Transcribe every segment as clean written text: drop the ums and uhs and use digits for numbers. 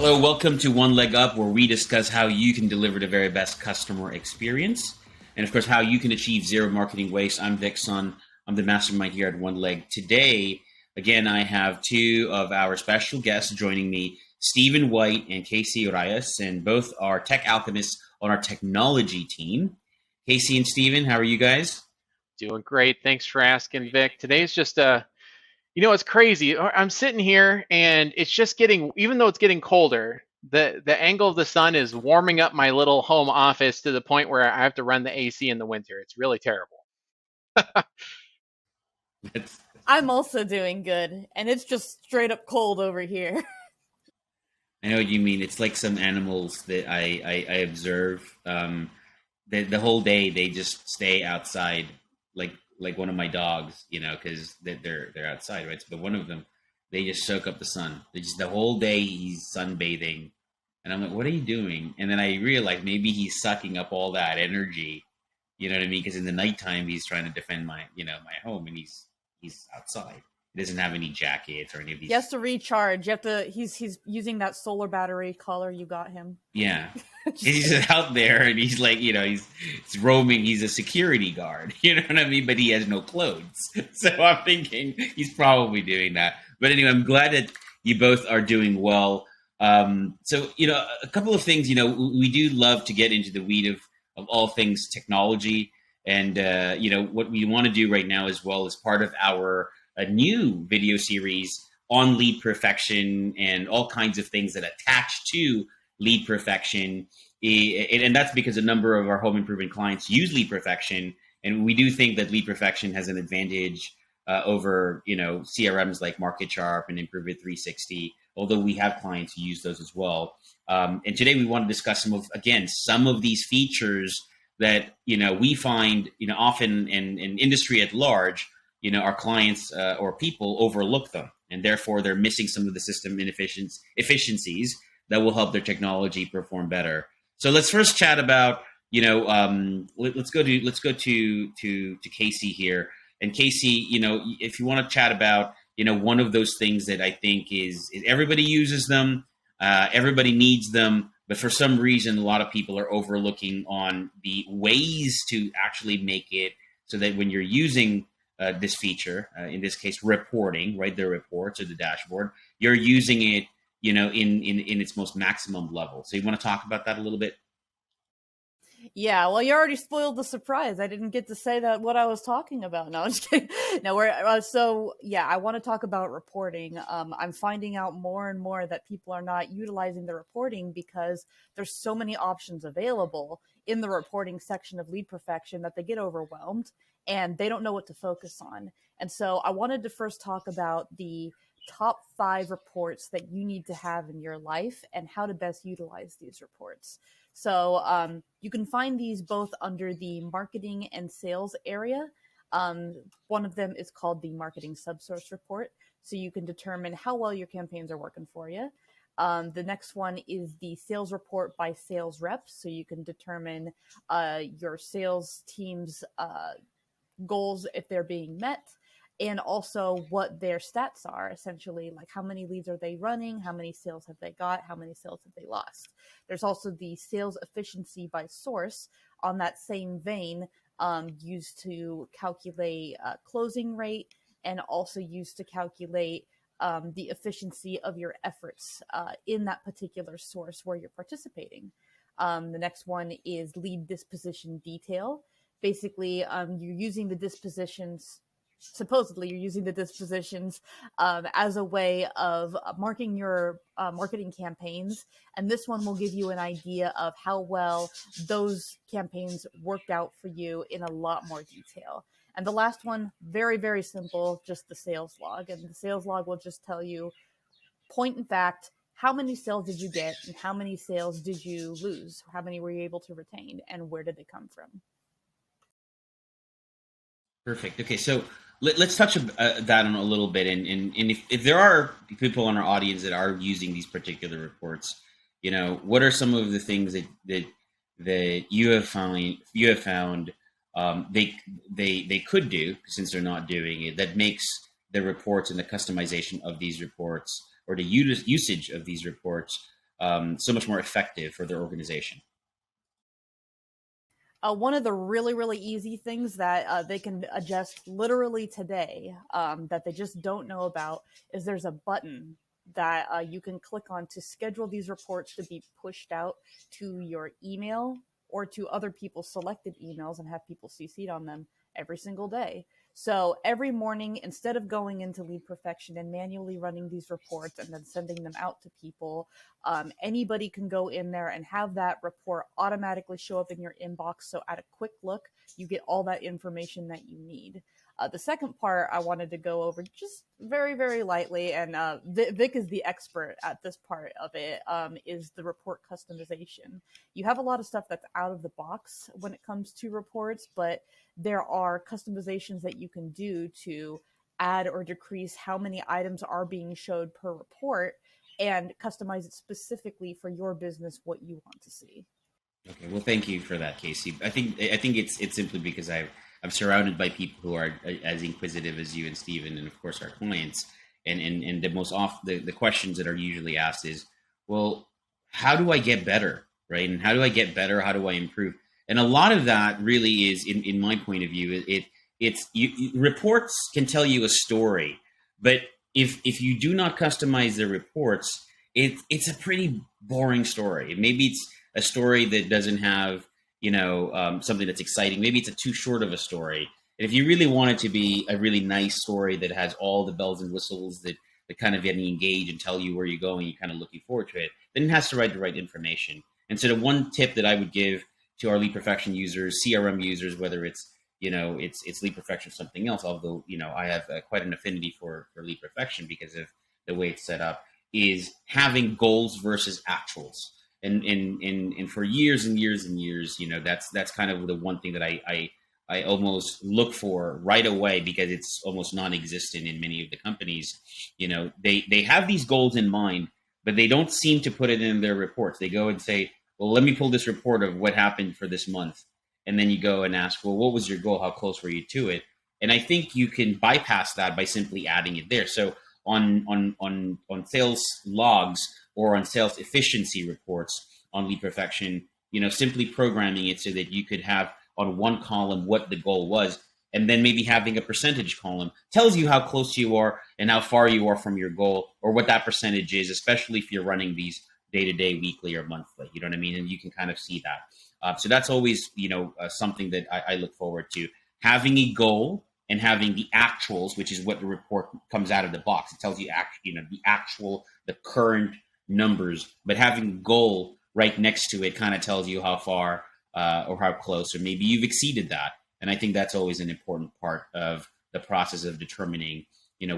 Hello, welcome to One Leg Up, where we discuss how you can deliver the very best customer experience, and of course, how you can achieve zero marketing waste. I'm Vic Sun. I'm the mastermind here at One Leg. Today, again, I have two of our special guests joining me, Stephen White and Casey Reyes, and both are tech alchemists on our technology team. Casey and Stephen, how are you guys? Doing great. Thanks for asking, Vic. Today's just it's crazy. I'm sitting here and it's just getting, even though it's getting colder, the angle of the sun is warming up my little home office to the point where I have to run the AC in the winter. It's really terrible. That's, I'm also doing good, and it's just straight up cold over here. I know what you mean. It's like some animals that I observe. The whole day they just stay outside, like one of my dogs, because they're outside, right? But one of them, they just soak up the sun. They just the whole day he's sunbathing, and I'm like, what are you doing? And then I realize maybe he's sucking up all that energy. You know what I mean? Because in the nighttime he's trying to defend my home, and he's outside. He doesn't have any jackets or any of He these. has to recharge. You have to. He's using that solar battery collar you got him. Yeah. He's just out there and he's like, he's roaming. He's a security guard, you know what I mean? But he has no clothes. So I'm thinking he's probably doing that. But anyway, I'm glad that you both are doing well. So, a couple of things, we do love to get into the weed of all things technology. And, what we want to do right now as well as part of our new video series on lead perfection and all kinds of things that attach to lead perfection. And that's because a number of our home improvement clients use lead perfection. And we do think that lead perfection has an advantage over, CRMs like Market Sharp and Improve It 360, although we have clients who use those as well. And today we want to discuss some of these features that, we find, often in industry at large, our clients or people overlook them. And therefore they're missing some of the system efficiencies that will help their technology perform better. So let's first chat about, let's go to Casey here. And Casey, if you want to chat about, one of those things that I think is everybody uses them, everybody needs them, but for some reason, a lot of people are overlooking on the ways to actually make it so that when you're using this feature, in this case, reporting, right, the reports or the dashboard, you're using it in its most maximum level. So you want to talk about that a little bit? Yeah, well, you already spoiled the surprise. I didn't get to say that what I was talking about. No, I'm just kidding. No, I want to talk about reporting. I'm finding out more and more that people are not utilizing the reporting because there's so many options available in the reporting section of Lead Perfection that they get overwhelmed and they don't know what to focus on. And so I wanted to first talk about the top 5 reports that you need to have in your life and how to best utilize these reports. So you can find these both under the marketing and sales area. One of them is called the marketing subsource report. So you can determine how well your campaigns are working for you. The next one is the sales report by sales reps. So you can determine your sales team's goals if they're being met, and also what their stats are, essentially, like how many leads are they running, how many sales have they got, how many sales have they lost. There's also the sales efficiency by source on that same vein, used to calculate closing rate and also used to calculate the efficiency of your efforts in that particular source where you're participating. The next one is lead disposition detail. Basically, you're using the dispositions supposedly you're using the dispositions as a way of marking your marketing campaigns. And this one will give you an idea of how well those campaigns worked out for you in a lot more detail. And the last one, very, very simple, just the sales log. And the sales log will just tell you, point in fact, how many sales did you get and how many sales did you lose? How many were you able to retain and where did they come from? Perfect. Okay, so let's touch that on a little bit, and if there are people in our audience that are using these particular reports, what are some of the things that you have found they could do since they're not doing it that makes the reports and the customization of these reports or the usage of these reports so much more effective for their organization. One of the really, really easy things that they can adjust literally today that they just don't know about is there's a button that you can click on to schedule these reports to be pushed out to your email or to other people's selected emails and have people CC'd on them every single day. So every morning, instead of going into Lead Perfection and manually running these reports and then sending them out to people, anybody can go in there and have that report automatically show up in your inbox. So at a quick look, you get all that information that you need. The second part I wanted to go over just very, very lightly, and Vic is the expert at this part of it, is the report customization. You have a lot of stuff that's out of the box when it comes to reports, but there are customizations that you can do to add or decrease how many items are being showed per report and customize it specifically for your business, what you want to see. Okay, well, thank you for that, Casey. I think it's simply because I'm surrounded by people who are as inquisitive as you and Stephen, and of course our clients. And the most the questions that are usually asked is, well, how do I get better, right? And how do I get better? How do I improve? And a lot of that really is, in my point of view, reports can tell you a story, but if you do not customize the reports, it's a pretty boring story. Maybe it's a story that doesn't have something that's exciting. Maybe it's too short of a story. And if you really want it to be a really nice story that has all the bells and whistles that kind of get you engaged and tell you where you're going, you're kind of looking forward to it, then it has to write the right information. And so the one tip that I would give to our Lead Perfection users, CRM users, whether it's Lead Perfection or something else, although I have quite an affinity for Lead Perfection because of the way it's set up, is having goals versus actuals. And for years and years and years, that's kind of the one thing that I almost look for right away, because it's almost non-existent in many of the companies. They have these goals in mind, but they don't seem to put it in their reports. They go and say, well, let me pull this report of what happened for this month. And then you go and ask, well, what was your goal? How close were you to it? And I think you can bypass that by simply adding it there. So on sales logs or on sales efficiency reports on Lead Perfection, simply programming it so that you could have on one column what the goal was, and then maybe having a percentage column tells you how close you are and how far you are from your goal, or what that percentage is, especially if you're running these day-to-day, weekly, or monthly. You know what I mean? And you can kind of see that. So that's always, something that I look forward to. Having a goal and having the actuals, which is what the report comes out of the box. It tells you, the current numbers, but having a goal right next to it kind of tells you how far or how close, or maybe you've exceeded that. And I think that's always an important part of the process of determining,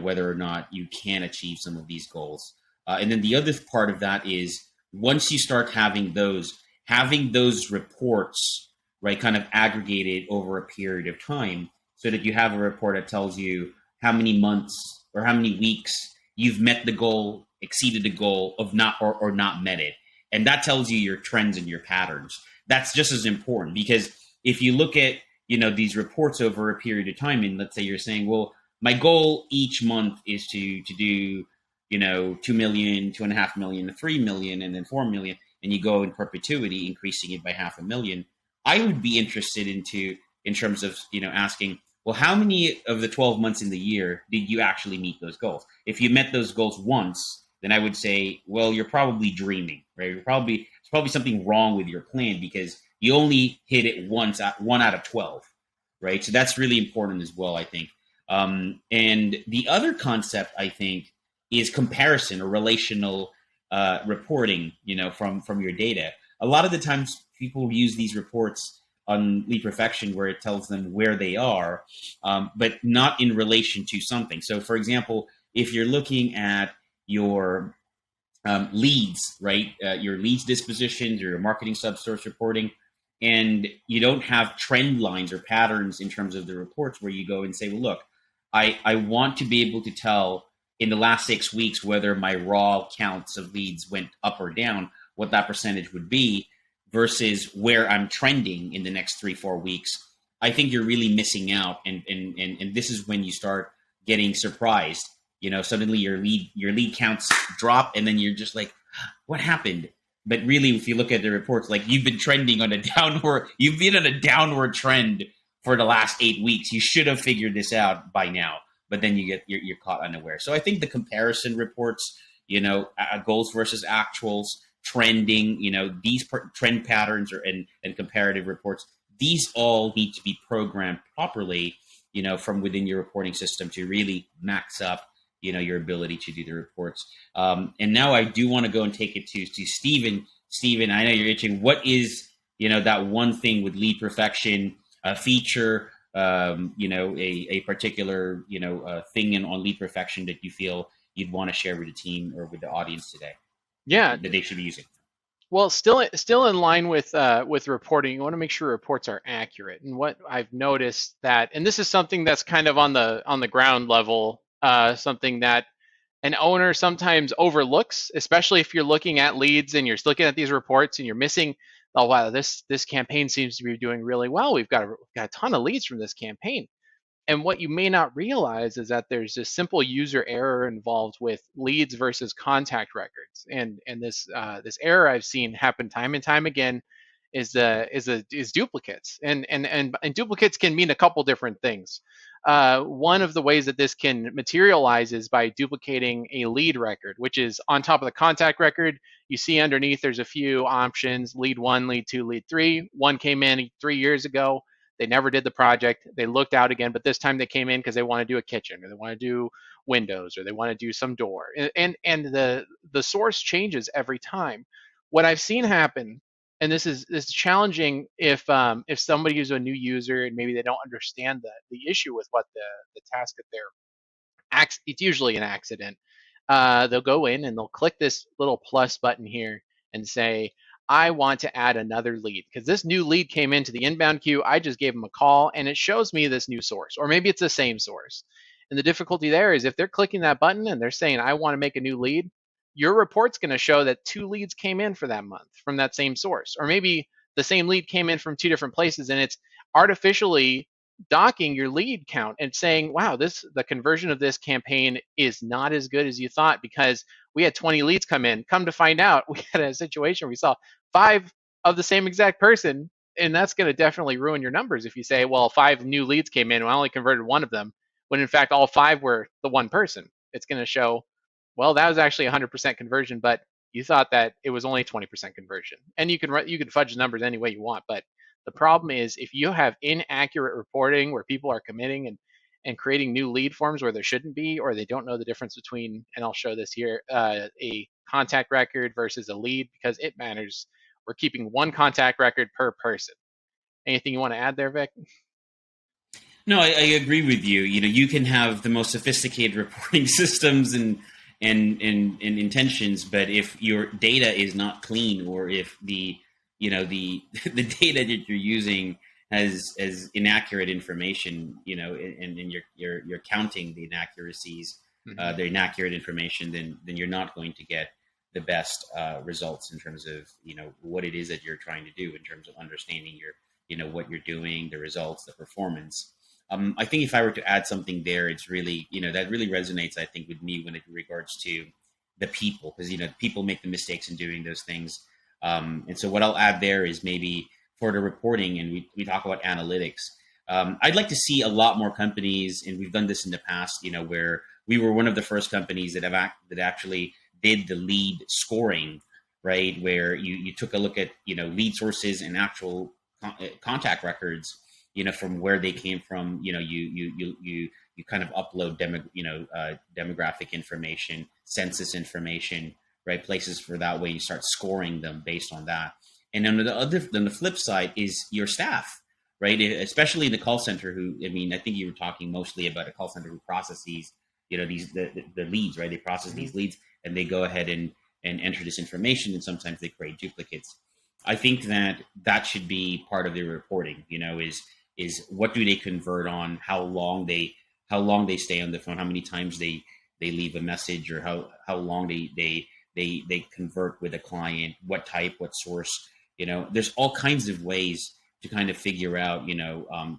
whether or not you can achieve some of these goals. And then the other part of that is, once you start having those reports, right, kind of aggregated over a period of time, so that you have a report that tells you how many months or how many weeks you've met the goal, exceeded the goal of not or not met it. And that tells you your trends and your patterns. That's just as important, because if you look at, these reports over a period of time, and let's say you're saying, well, my goal each month is to do, 2 million, 2.5 million, 3 million, and then 4 million, and you go in perpetuity, increasing it by 500,000. I would be interested in terms of, asking, well, how many of the 12 months in the year did you actually meet those goals? If you met those goals once, then I would say, well, you're probably dreaming, right? There's probably something wrong with your plan, because you only hit it once, 1 out of 12, right? So that's really important as well, I think. And the other concept, I think, is comparison or relational reporting, from your data. A lot of the times people use these reports on Lead Perfection where it tells them where they are, but not in relation to something. So, for example, if you're looking at your leads, right, your leads dispositions, or your marketing subsource reporting, and you don't have trend lines or patterns in terms of the reports, where you go and say, well, look, I want to be able to tell in the last 6 weeks whether my raw counts of leads went up or down, what that percentage would be, versus where I'm trending in the next 3-4 weeks. I think you're really missing out, and this is when you start getting surprised. Suddenly your lead counts drop, and then you're just like, what happened? But really, if you look at the reports, like you've been trending on a downward, you've been on a downward trend for the last 8 weeks. You should have figured this out by now, but then you're caught unaware. So I think the comparison reports, goals versus actuals, trending, these trend patterns and comparative reports, these all need to be programmed properly, from within your reporting system to really max up, your ability to do the reports. And now I do want to go and take it to Stephen. Stephen, I know you're itching. What is, that one thing with lead perfection, a feature, a particular, thing on lead perfection that you feel you'd want to share with the team or with the audience today? Yeah. That they should be using. Well, still in line with reporting, you want to make sure reports are accurate. And what I've noticed that, and this is something that's kind of on the ground level, something that an owner sometimes overlooks, especially if you're looking at leads and you're looking at these reports and you're missing, oh wow, this campaign seems to be doing really well. We've got a ton of leads from this campaign. And what you may not realize is that there's a simple user error involved with leads versus contact records. And this error I've seen happen time and time again is duplicates. And duplicates can mean a couple different things. One of the ways that this can materialize is by duplicating a lead record, which is on top of the contact record. You see underneath there's a few options: lead 1, lead 2, lead 3. One came in 3 years ago. They never did the project. They looked out again, but this time they came in because they want to do a kitchen, or they want to do windows, or they want to do some door. And the source changes every time. What I've seen happen, and this is challenging if somebody is a new user and maybe they don't understand the issue with what the task that it's usually an accident. They'll go in and they'll click this little plus button here and say, I want to add another lead because this new lead came into the inbound queue. I just gave them a call and it shows me this new source, or maybe it's the same source. And the difficulty there is if they're clicking that button and they're saying, I want to make a new lead, your report's going to show that 2 leads came in for that month from that same source. Or maybe the same lead came in from 2 different places and it's artificially docking your lead count and saying, wow, the conversion of this campaign is not as good as you thought because we had 20 leads come in. Come to find out, we had a situation where we saw 5 of the same exact person, and that's going to definitely ruin your numbers if you say, well, 5 new leads came in and I only converted 1 of them, when in fact all 5 were the one person. It's going to show, well, that was actually 100% conversion, but you thought that it was only 20% conversion. And you can fudge the numbers any way you want, but the problem is if you have inaccurate reporting where people are committing and creating new lead forms where there shouldn't be, or they don't know the difference between, and I'll show this here, a contact record versus a lead, because it matters. We're keeping 1 contact record per person. Anything you want to add there, Vic? No, I agree with you. You can have the most sophisticated reporting systems and intentions, but if your data is not clean, or if the data that you're using has inaccurate information, and you're counting the inaccuracies, the inaccurate information, then you're not going to get the best results in terms of what it is that you're trying to do in terms of understanding what you're doing, the results, the performance. I think if I were to add something there, it's really that really resonates, I think, with me when it regards to the people, because people make the mistakes in doing those things. And so what I'll add there is maybe for the reporting, and we talk about analytics. I'd like to see a lot more companies, and we've done this in the past, where we were one of the first companies that actually did the lead scoring, right? Where you took a look at lead sources and actual contact records, from where they came from. You kind of upload demographic information, census information, right? Places for that way you start scoring them based on that. And then the flip side is your staff, right? Especially in the call center, I think you were talking mostly about a call center who processes, the leads, right? They process these leads and they go ahead and enter this information, and sometimes they create duplicates. I think that should be part of their reporting, is what do they convert on, how long they stay on the phone, how many times they leave a message, or how long they convert with a client, what type, what source. There's all kinds of ways to kind of figure out,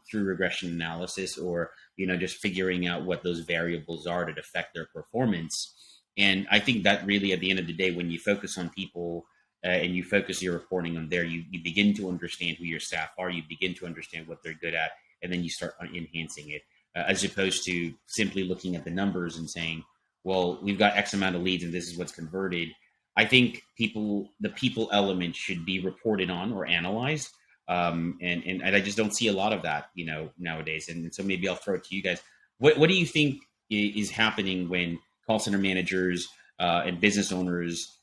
through regression analysis, or just figuring out what those variables are that affect their performance. And I think that really, at the end of the day, when you focus on people and you focus your reporting on there, you begin to understand who your staff are, you begin to understand what they're good at, and then you start enhancing it, as opposed to simply looking at the numbers and saying, well, we've got X amount of leads and this is what's converted. I think the people element should be reported on or analyzed. And I just don't see a lot of that, nowadays. And so maybe I'll throw it to you guys. What do you think is happening when call center managers and business owners,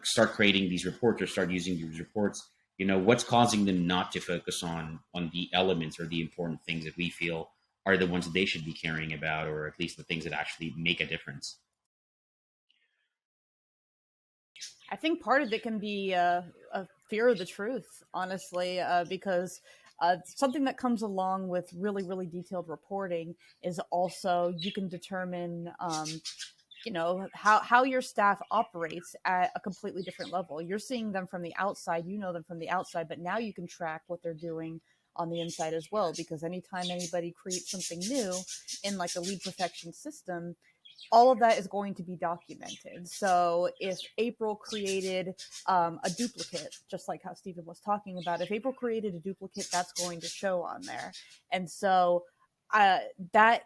start creating these reports or start using these reports? What's causing them not to focus on the elements or the important things that we feel are the ones that they should be caring about, or at least the things that actually make a difference? I think part of it can be a fear of the truth, honestly, because something that comes along with really, really detailed reporting is also you can determine, how your staff operates at a completely different level. You're seeing them from the outside, you know them from the outside, but now you can track what they're doing on the inside as well, because anytime anybody creates something new in like a lead perfection system, all of that is going to be documented. So if April created a duplicate, just like how Stephen was talking about, if April created a duplicate, that's going to show on there. And so that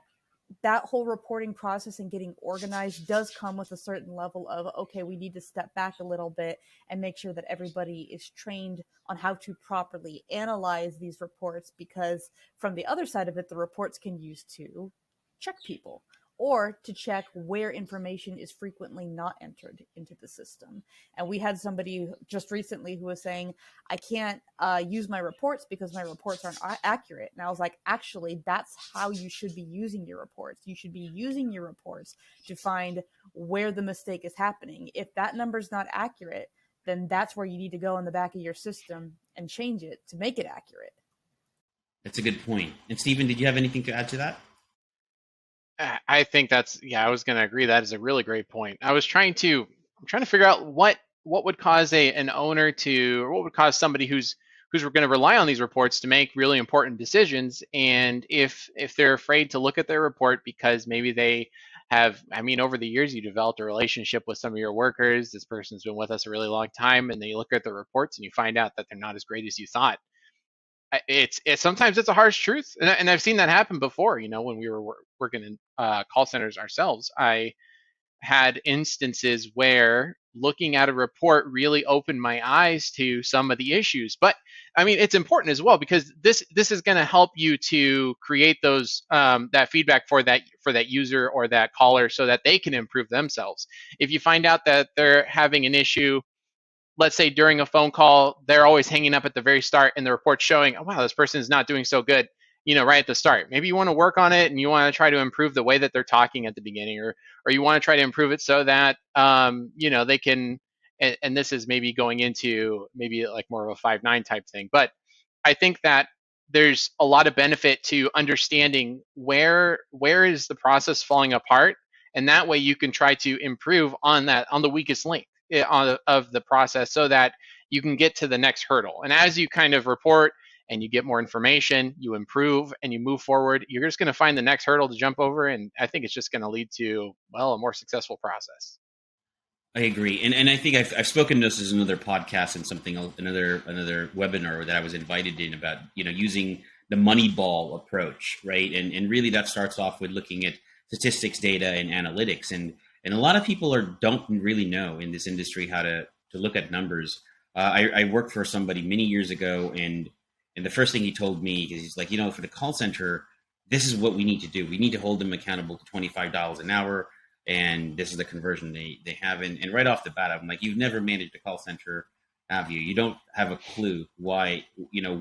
whole reporting process and getting organized does come with a certain level of, okay, we need to step back a little bit and make sure that everybody is trained on how to properly analyze these reports, because from the other side of it, the reports can use to check people or to check where information is frequently not entered into the system. And we had somebody just recently who was saying, I can't use my reports because my reports aren't accurate. And I was like, actually, that's how you should be using your reports. You should be using your reports to find where the mistake is happening. If that number is not accurate, then that's where you need to go in the back of your system and change it to make it accurate. That's a good point. And Stephen, did you have anything to add to that? I think I was going to agree. That is a really great point. I'm trying to figure out what would cause an owner to, or what would cause somebody who's going to rely on these reports to make really important decisions. And if they're afraid to look at their report because maybe they have, over the years, you developed a relationship with some of your workers. This person's been with us a really long time, and then you look at the reports and you find out that they're not as great as you thought. It's sometimes it's a harsh truth, and I've seen that happen before. When we were working in call centers ourselves, I had instances where looking at a report really opened my eyes to some of the issues. But it's important as well, because this is going to help you to create those that feedback for that user or that caller, so that they can improve themselves. If you find out that they're having an issue, let's say during a phone call, they're always hanging up at the very start and the report showing, oh, wow, this person is not doing so good, right at the start. Maybe you want to work on it and you want to try to improve the way that they're talking at the beginning, or you want to try to improve it so that, they can, and this is maybe going into maybe like more of a 5-9 type thing. But I think that there's a lot of benefit to understanding where is the process falling apart. And that way you can try to improve on the weakest link of the process, so that you can get to the next hurdle. And as you kind of report and you get more information, you improve and you move forward, you're just going to find the next hurdle to jump over. And I think it's just going to lead to, a more successful process. I agree, and I think I've spoken to this as another podcast and another webinar that I was invited in about using the Moneyball approach, right? And really that starts off with looking at statistics, data, and analytics, and a lot of people don't really know in this industry how to look at numbers. I worked for somebody many years ago, and the first thing he told me is, he's like, for the call center, this is what we need to do. We need to hold them accountable to $25 an hour. And this is the conversion they have. And right off the bat, I'm like, you've never managed a call center, have you? You don't have a clue why,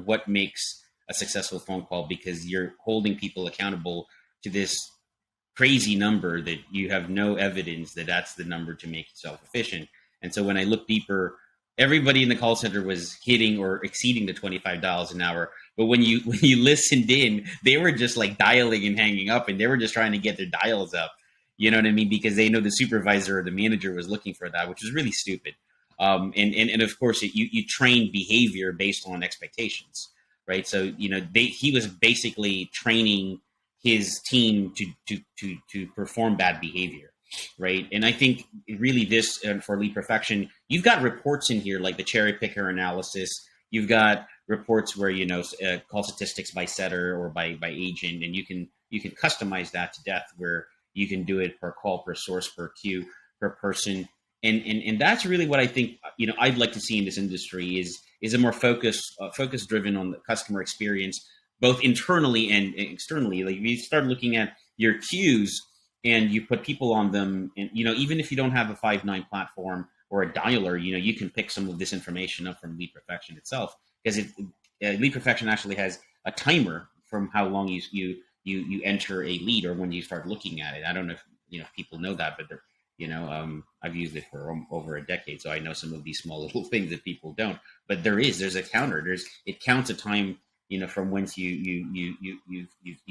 what makes a successful phone call, because you're holding people accountable to this crazy number that you have no evidence that that's the number to make yourself efficient. And so when I look deeper, everybody in the call center was hitting or exceeding the $25 an hour. But when you listened in, they were just like dialing and hanging up, and they were just trying to get their dials up. You know what I mean? Because they know the supervisor or the manager was looking for that, which is really stupid. And of course, you train behavior based on expectations, right? So he was basically training his team to perform bad behavior. right? And I think really this, for lead perfection, you've got reports in here like the cherry picker analysis. You've got reports where call statistics by setter or by agent, and you can customize that to death, where you can do it per call, per source, per queue, per person. And that's really what I think I'd like to see in this industry is a more focus driven on the customer experience, both internally and externally. Like if you start looking at your queues and you put people on them, and even if you don't have a 5.9 platform or a dialer, you can pick some of this information up from Lead Perfection itself, because Lead Perfection actually has a timer from how long you enter a lead or when you start looking at it. I don't know if people know that, but I've used it for over a decade, so I know some of these small little things that people don't. But there's a counter. It counts a time, from whence you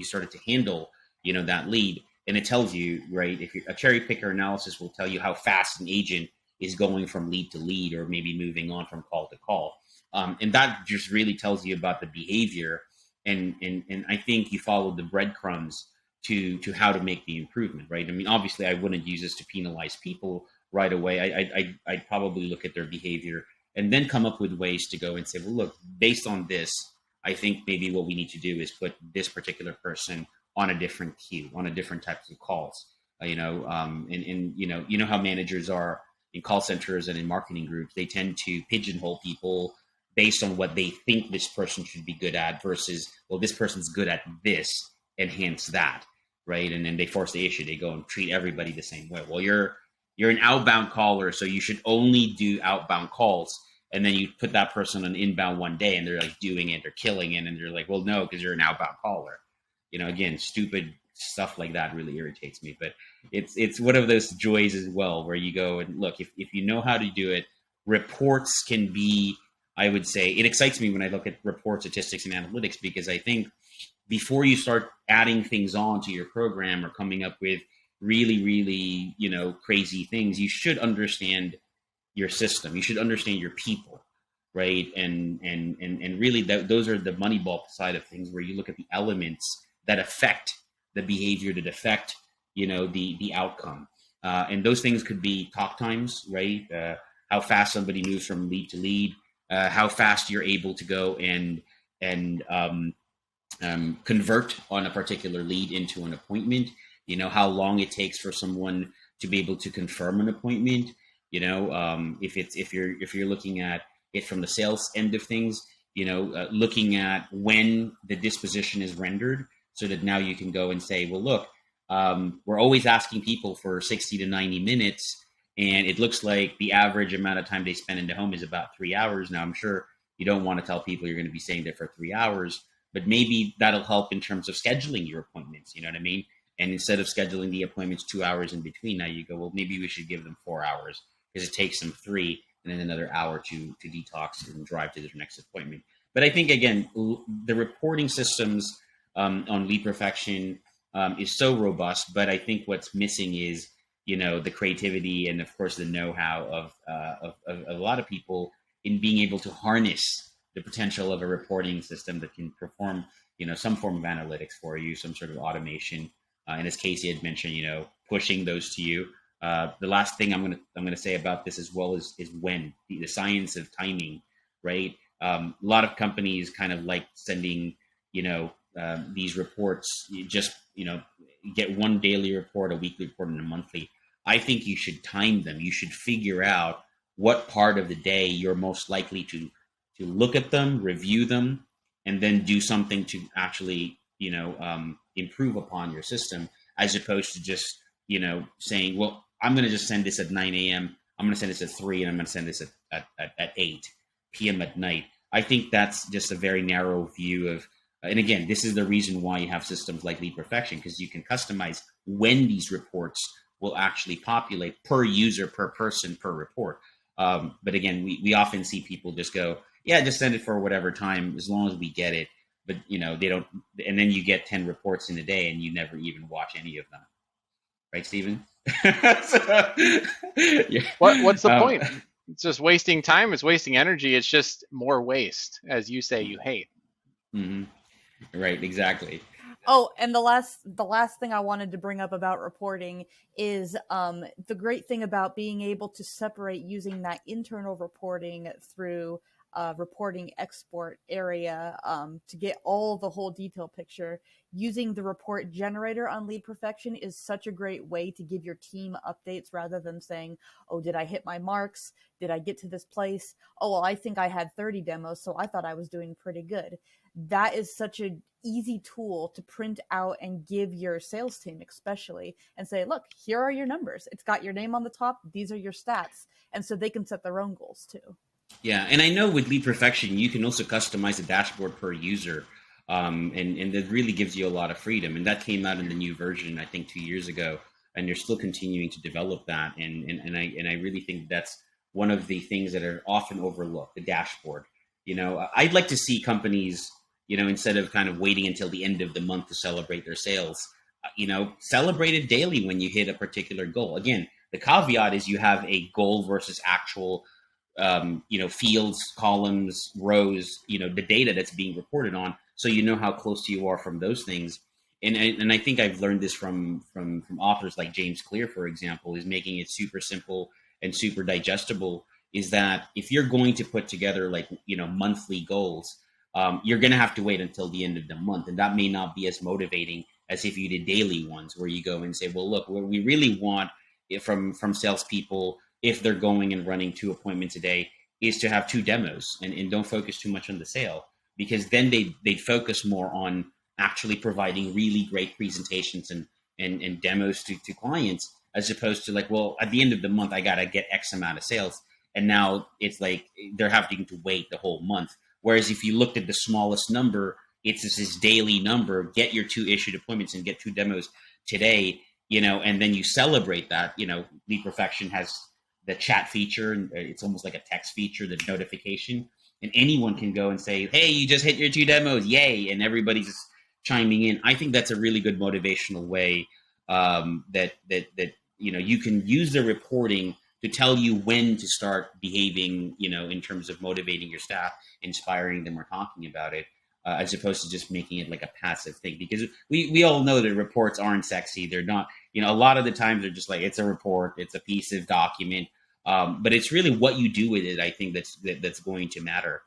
started to handle, that lead, and it tells you, right. If a cherry picker analysis will tell you how fast an agent is going from lead to lead, or maybe moving on from call to call, and that just really tells you about the behavior. And I think you follow the breadcrumbs to how to make the improvement, right? I mean, obviously, I wouldn't use this to penalize people right away. I'd probably look at their behavior and then come up with ways to go and say, well, look, based on this, I think maybe what we need to do is put this particular person on a different queue, on a different types of calls. And how managers are in call centers and in marketing groups. They tend to pigeonhole people based on what they think this person should be good at versus, well, this person's good at this, and hence that, right? And then they force the issue. They go and treat everybody the same way. Well, you're an outbound caller, so you should only do outbound calls. And then you put that person on inbound one day, and they're like doing it, they're killing it, and you're like, well, no, because you're an outbound caller. Again, stupid stuff like that really irritates me. But it's one of those joys as well, where you go and look, if you know how to do it, reports can be, I would say, it excites me when I look at report statistics and analytics, because I think before you start adding things on to your program or coming up with really, really, crazy things, you should understand your system. You should understand your people, right? And really those are the Moneyball side of things, where you look at the elements that affect the behavior, that affect, the outcome. And those things could be talk times, right? How fast somebody moves from lead to lead, how fast you're able to go and convert on a particular lead into an appointment, how long it takes for someone to be able to confirm an appointment, if you're looking at it from the sales end of things, looking at when the disposition is rendered, so that now you can go and say, well, look, we're always asking people for 60 to 90 minutes, and it looks like the average amount of time they spend in the home is about 3 hours. Now, I'm sure you don't want to tell people you're going to be staying there for 3 hours, but maybe that'll help in terms of scheduling your appointments. You know what I mean? And instead of scheduling the appointments 2 hours in between, now you go, well, maybe we should give them 4 hours, because it takes them 3 and then another hour to detox and drive to their next appointment. But I think, again, the reporting systems on Lead Perfection is so robust, but I think what's missing is, the creativity and, of course, the know-how of a lot of people in being able to harness the potential of a reporting system that can perform, some form of analytics for you, some sort of automation. And as Casey had mentioned, pushing those to you. The last thing I'm gonna say about this as well is when the science of timing, right? A lot of companies kind of like sending, these reports. You just, get one daily report, a weekly report, and a monthly. I think you should time them. You should figure out what part of the day you're most likely to look at them, review them, and then do something to actually, improve upon your system, as opposed to just, saying, well, I'm going to just send this at 9 a.m. I'm going to send this at 3, and I'm going to send this at 8 p.m. at night. I think that's just a very narrow view of, and again, this is the reason why you have systems like Lead Perfection, because you can customize when these reports will actually populate per user, per person, per report. But again, we often see people just go, yeah, just send it for whatever time, as long as we get it. But, they don't, and then you get 10 reports in a day and you never even watch any of them. Right, Stephen? Yeah. What's the point? It's just wasting time. It's wasting energy. It's just more waste, as you say you hate. Mm-hmm. Right, exactly. Oh, and the last thing I wanted to bring up about reporting is the great thing about being able to separate using that internal reporting through reporting export area to get all the whole detail picture. Using the report generator on Lead Perfection is such a great way to give your team updates rather than saying, oh, did I hit my marks? Did I get to this place? Oh, well, I think I had 30 demos, so I thought I was doing pretty good. That is such an easy tool to print out and give your sales team especially and say, look, here are your numbers. It's got your name on the top. These are your stats. And so they can set their own goals too. Yeah, and I know with Lead Perfection, you can also customize the dashboard per user, and that really gives you a lot of freedom. And that came out in the new version, I think, 2 years ago, and they're still continuing to develop that. And I really think that's one of the things that are often overlooked, the dashboard. I'd like to see companies, instead of kind of waiting until the end of the month to celebrate their sales, celebrate it daily when you hit a particular goal. Again, the caveat is you have a goal versus actual fields, columns, rows, the data that's being reported on, so you know how close you are from those things. And I think I've learned this from authors like James Clear, for example, is making it super simple and super digestible. Is that if you're going to put together monthly goals, you're going to have to wait until the end of the month, and that may not be as motivating as if you did daily ones, where you go and say, well, look, what we really want from salespeople, if they're going and running 2 appointments a day, is to have 2 demos and don't focus too much on the sale, because then they'd focus more on actually providing really great presentations and demos to clients, as opposed to well, at the end of the month, I got to get X amount of sales. And now it's like they're having to wait the whole month. Whereas if you looked at the smallest number, it's this daily number, get your 2 issued appointments and get 2 demos today, and then you celebrate that. Lead Perfection has the chat feature, and it's almost like a text feature, the notification, and anyone can go and say, hey, you just hit your 2 demos, yay, and everybody's just chiming in. I think that's a really good motivational way that you can use the reporting to tell you when to start behaving, in terms of motivating your staff, inspiring them, or talking about it, as opposed to just making it like a passive thing. Because we all know that reports aren't sexy. They're not, a lot of the times they're just like, it's a report, it's a piece of document. But it's really what you do with it, I think, that's going to matter.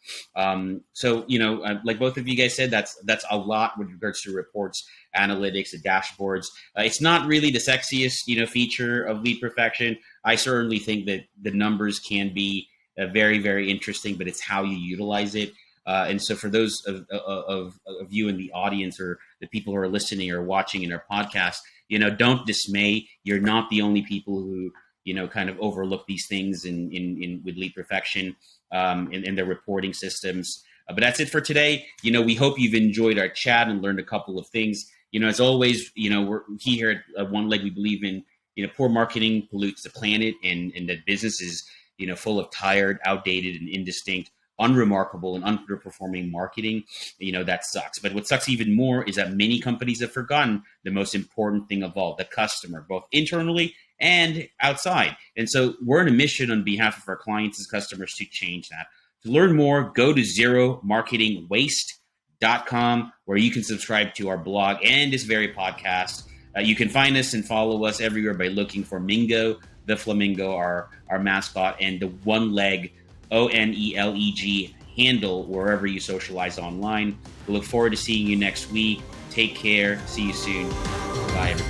So, like both of you guys said, that's a lot with regards to reports, analytics, and dashboards. It's not really the sexiest, feature of Lead Perfection. I certainly think that the numbers can be very, very interesting, but it's how you utilize it. And so for those of you in the audience, or the people who are listening or watching in our podcast, don't dismay. You're not the only people who kind of overlook these things in with Lead Perfection in their reporting systems. But that's it for today. We hope you've enjoyed our chat and learned a couple of things. As always, we're here at One Leg. We believe in, poor marketing pollutes the planet, and that business is, full of tired, outdated, and indistinct, unremarkable, and underperforming marketing. That sucks. But what sucks even more is that many companies have forgotten the most important thing of all, the customer, both internally and outside. And so we're on a mission on behalf of our clients and customers to change that. To learn more, go to zeromarketingwaste.com, where you can subscribe to our blog and this very podcast. You can find us and follow us everywhere by looking for Mingo, the flamingo, our mascot, and the One Leg, ONELEG handle, wherever you socialize online. We look forward to seeing you next week. Take care. See you soon. Bye, everybody.